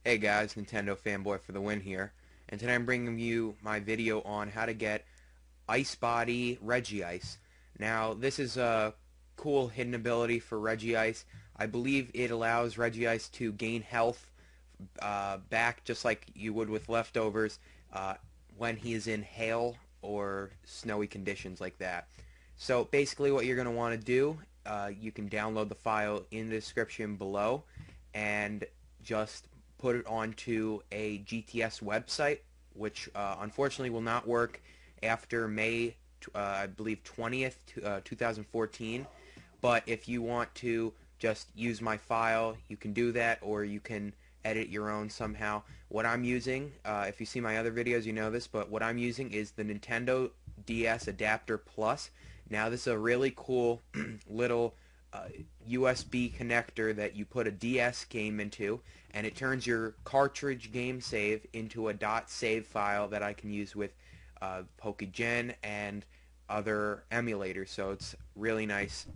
Hey guys, Nintendo fanboy for the win here, and today I'm bringing you my video on how to get Ice Body Regice. Now, this is a cool hidden ability for Regice. I believe it allows Regice to gain health back just like you would with leftovers uh, when he is in hail or snowy conditions like that. So basically what you're going to want to do, you can download the file in the description below and just put it onto a GTS website, which unfortunately will not work after May, I believe 20th, 2014. But if you want to just use my file, you can do that, or you can edit your own somehow. What I'm using, if you see my other videos, you know this, but what I'm using is the Nintendo DS Adapter Plus. Now, this is a really cool little USB connector that you put a DS game into, and it turns your cartridge game save into a .save file that I can use with PokeGen and other emulators. So it's really nice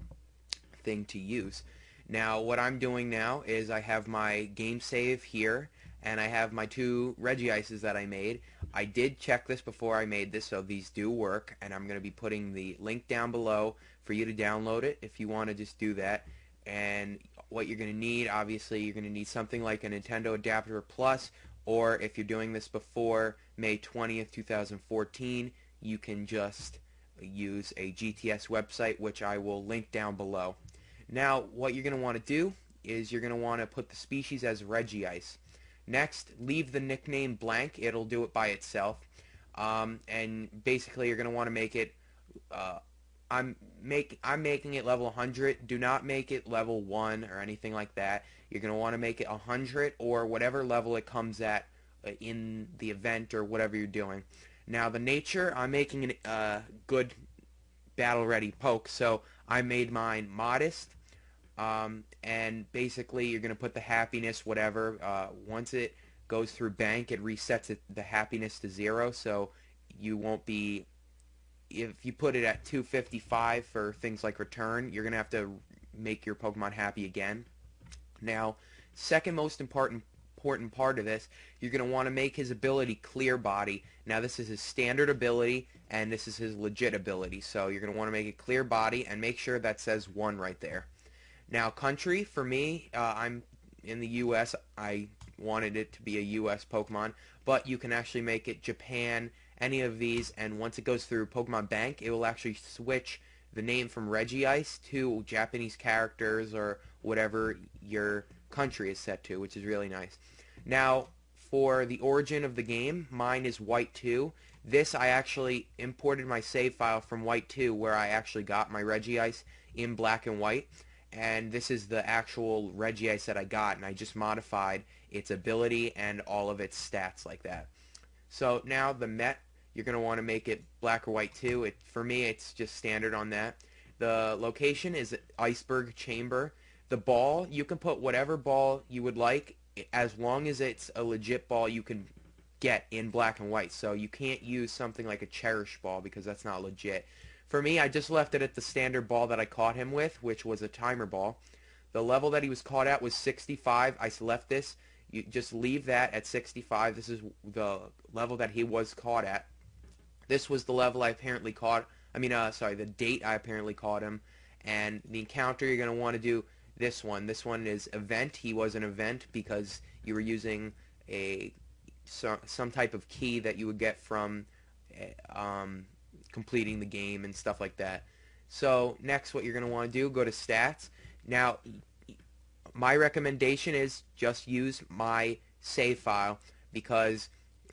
thing to use. Now, what I'm doing now is I have my game save here, and I have my two Regices that I made. I did check this before I made this, so these do work, and I'm going to be putting the link down below for you to download it if you want to just do that. And what you're going to need, obviously, you're going to need something like a Nintendo Adapter Plus, or if you're doing this before May 20th, 2014, you can just use a GTS website, which I will link down below. Now, what you're going to want to do is you're going to want to put the species as Regice. Next, leave the nickname blank. It'll do it by itself. And basically, you're going to want to make it. I'm making it level 100. Do not make it level 1 or anything like that. You're going to want to make it 100 or whatever level it comes at in the event or whatever you're doing. Now, the nature, I'm making a good battle-ready poke, so I made mine modest. And basically, you're going to put the happiness, whatever. Once it goes through bank, it resets the happiness to 0, so you won't be. If you put it at 255 for things like return, you're going to have to make your Pokemon happy again. Now, second most important part of this, you're going to want to make his ability Clear Body. Now, this is his standard ability, and this is his legit ability. So you're going to want to make it Clear Body, and make sure that says 1 right there. Now, country, for me, I'm in the U.S. I wanted it to be a U.S. Pokemon, but you can actually make it Japan, any of these, and once it goes through Pokemon Bank, it will actually switch the name from Regice to Japanese characters or whatever your country is set to, which is really nice. Now, for the origin of the game, mine is White 2. This, I actually imported my save file from White 2, where I actually got my Regice in black and white. And this is the actual Regice that I got, and I just modified its ability and all of its stats like that. So now the Met, you're going to want to make it black or white too. For me, it's just standard on that. The location is Iceberg Chamber. The ball, you can put whatever ball you would like, as long as it's a legit ball you can get in black and white. So you can't use something like a Cherish ball because that's not legit. For me, I just left it at the standard ball that I caught him with, which was a timer ball. The level that he was caught at was 65. I left this. You just leave that at 65. This is the level that he was caught at. This was the level I apparently caught. The date I apparently caught him. And the encounter, you're going to want to do this one. This one is event. He was an event because you were using some type of key that you would get from completing the game and stuff like that. So next, what you're going to want to do, go to stats. Now, my recommendation is just use my save file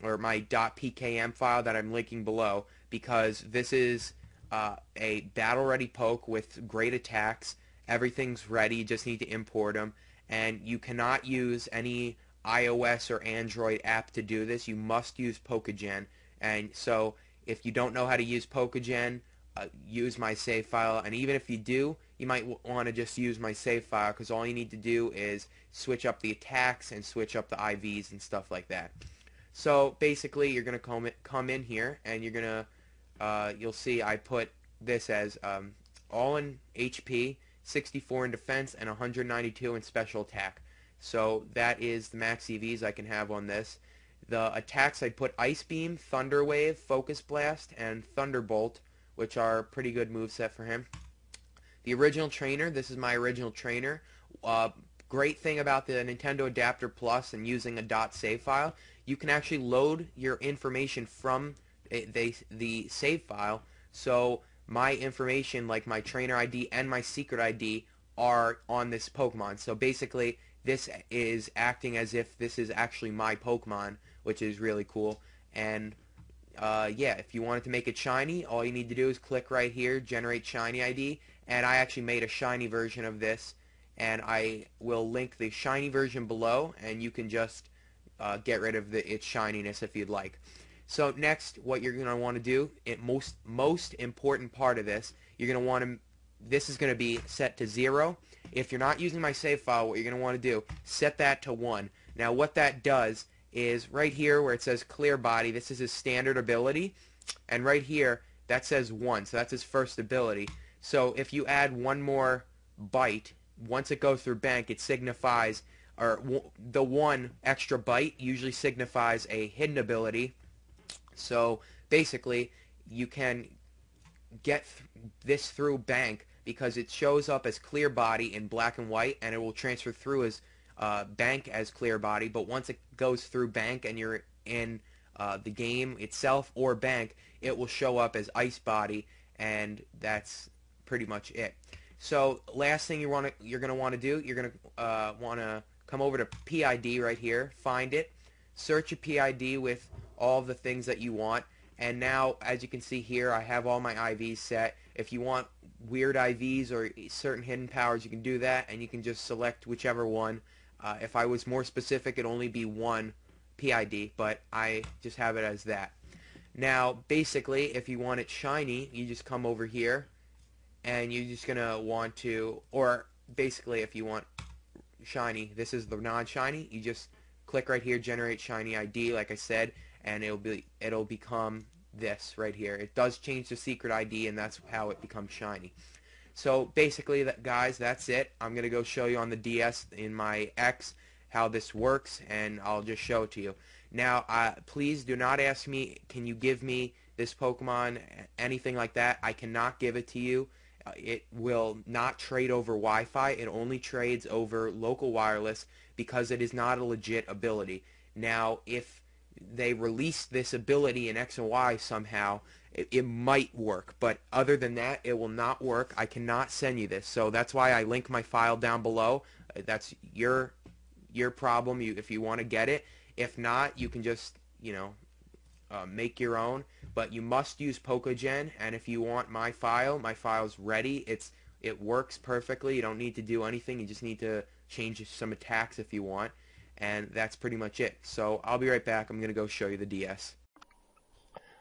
or my .pkm file that I'm linking below, because this is a battle-ready poke with great attacks. Everything's ready. You just need to import them, and you cannot use any iOS or Android app to do this. You must use PokeGen, and so if you don't know how to use PokeGen, use my save file, and even if you do, you might want to just use my save file, because all you need to do is switch up the attacks and switch up the IVs and stuff like that. So basically, you're going to come in here, and you're going to, you'll see I put this as all in HP, 64 in defense, and 192 in special attack. So that is the max EVs I can have on this. The attacks, I put Ice Beam, Thunder Wave, Focus Blast, and Thunderbolt, which are pretty good moveset for him. The original trainer, this is my original trainer. Great thing about the Nintendo Adapter Plus and using a .save file, you can actually load your information from the save file. So my information, like my trainer ID and my secret ID, are on this Pokemon. So basically, this is acting as if this is actually my Pokemon, which is really cool. And yeah, if you wanted to make it shiny, all you need to do is click right here, generate shiny ID, and I actually made a shiny version of this, and I will link the shiny version below, and you can just get rid of its shininess if you'd like. So next, what you're going to want to do, most important part of this, you're going to want to, this is going to be set to 0. If you're not using my save file, what you're going to want to do, set that to 1. Now what that does is right here where it says clear body, this is his standard ability, and right here that says 1, so that's his first ability. So if you add one more bite, once it goes through bank, it signifies, or the one extra bite usually signifies a hidden ability. So basically you can get this through bank because it shows up as clear body in black and white, and it will transfer through as bank as clear body. But once it goes through bank and you're in the game itself or bank, it will show up as ice body, and that's pretty much it. So last thing you're going to want to do, you're going to want to come over to PID right here, find it, search your PID with all the things that you want, and now as you can see here, I have all my IVs set. If you want weird IVs or certain hidden powers, you can do that, and you can just select whichever one. If I was more specific, it'd only be one PID, but I just have it as that. Now basically, if you want it shiny, you just come over here, and you're just gonna want to, or basically if you want shiny, this is the non-shiny, you just click right here, generate shiny ID, like I said, and it'll become this right here. It does change the secret ID, and that's how it becomes shiny. So basically, guys, that's it. I'm gonna go show you on the DS in my X how this works, and I'll just show it to you. Now, please do not ask me, can you give me this Pokemon, anything like that. I cannot give it to you. It will not trade over Wi-Fi. It only trades over local wireless because it is not a legit ability. Now, if they release this ability in X and Y somehow, it might work, but other than that, it will not work. I cannot send you this, so that's why I link my file down below. That's your problem if you want to get it. If not, you can just, make your own, but you must use PokeGen, and if you want my file's ready. It works perfectly. You don't need to do anything. You just need to change some attacks if you want, and that's pretty much it. So I'll be right back. I'm going to go show you the DS.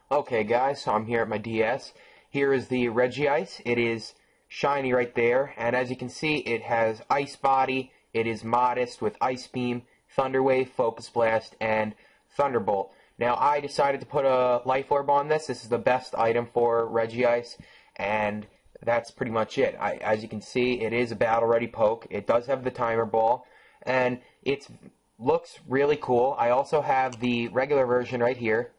Okay guys, so I'm here at my DS. Here is the Regice. It is shiny right there, and as you can see, it has Ice Body. It is modest with Ice Beam, Thunder Wave, Focus Blast, and Thunderbolt. Now I decided to put a Life Orb on this. This is the best item for Regice, and that's pretty much it. As you can see, it is a battle-ready poke. It does have the timer ball, and it looks really cool. I also have the regular version right here,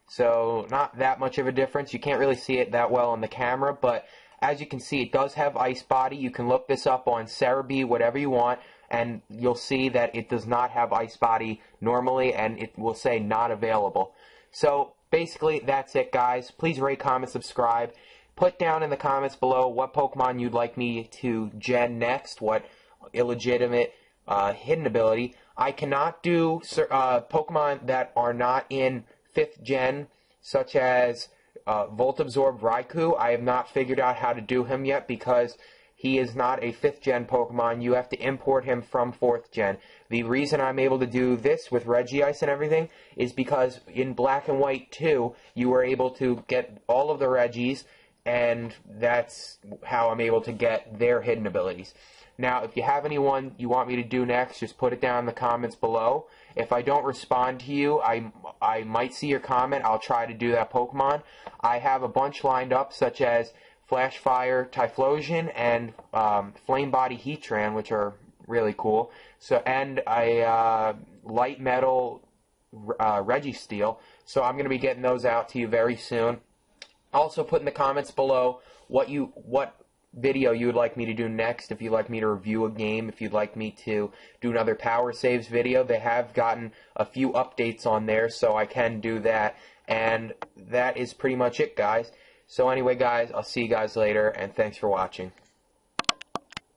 so not that much of a difference. You can't really see it that well on the camera, but as you can see, it does have Ice Body. You can look this up on Cerebi, whatever you want, and you'll see that it does not have Ice Body normally, and it will say not available. So basically, that's it, guys. Please rate, comment, subscribe. Put down in the comments below what Pokemon you'd like me to gen next, what illegitimate hidden ability. I cannot do Pokemon that are not in 5th gen, such as Volt Absorb Raikou. I have not figured out how to do him yet because he is not a 5th gen Pokemon. You have to import him from 4th gen. The reason I'm able to do this with Regice and everything is because in Black and White 2, you were able to get all of the Regis, and that's how I'm able to get their hidden abilities. Now, if you have anyone you want me to do next, just put it down in the comments below. If I don't respond to you, I might see your comment. I'll try to do that Pokemon. I have a bunch lined up, such as Flashfire Typhlosion and Flame Body Heatran, which are really cool. So, and a light metal registeel. So I'm going to be getting those out to you very soon. Also, put in the comments below what video you would like me to do next. If you'd like me to review a game, if you'd like me to do another power saves video. They have gotten a few updates on there, so I can do that. And that is pretty much it, guys. So anyway, guys, I'll see you guys later, and thanks for watching.